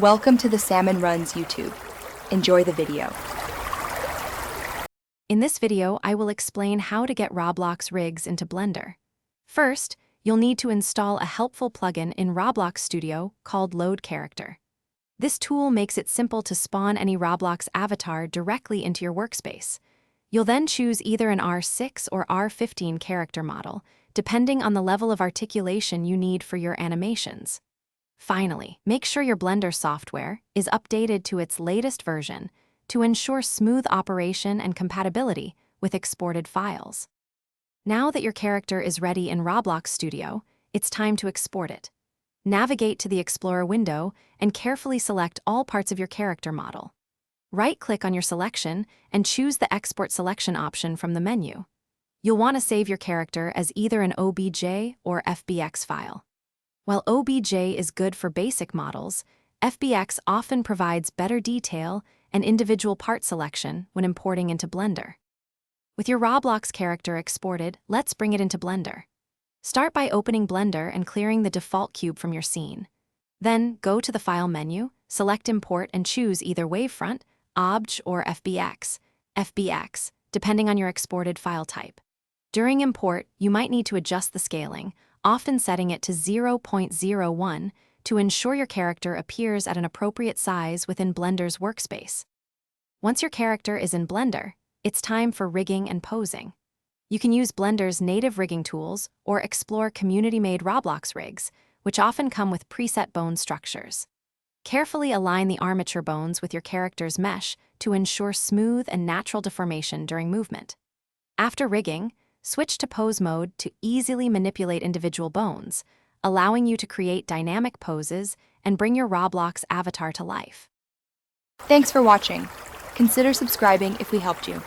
Welcome to the Salmon Runs YouTube. Enjoy the video. In this video, I will explain how to get Roblox rigs into Blender. First, you'll need to install a helpful plugin in Roblox Studio called Load Character. This tool makes it simple to spawn any Roblox avatar directly into your workspace. You'll then choose either an R6 or R15 character model, depending on the level of articulation you need for your animations. Finally, make sure your Blender software is updated to its latest version to ensure smooth operation and compatibility with exported files. Now that your character is ready in Roblox Studio, it's time to export it. Navigate to the Explorer window and carefully select all parts of your character model. Right-click on your selection and choose the Export Selection option from the menu. You'll want to save your character as either an OBJ or FBX file. While OBJ is good for basic models, FBX often provides better detail and individual part selection when importing into Blender. With your Roblox character exported, let's bring it into Blender. Start by opening Blender and clearing the default cube from your scene. Then, go to the File menu, select Import and choose either Wavefront, OBJ or FBX, depending on your exported file type. During import, you might need to adjust the scaling, often setting it to 0.01 to ensure your character appears at an appropriate size within Blender's workspace. Once your character is in Blender, it's time for rigging and posing. You can use Blender's native rigging tools or explore community-made Roblox rigs, which often come with preset bone structures. Carefully align the armature bones with your character's mesh to ensure smooth and natural deformation during movement. After rigging, switch to pose mode to easily manipulate individual bones, allowing you to create dynamic poses and bring your Roblox avatar to life. Thanks for watching. Consider subscribing if we helped you.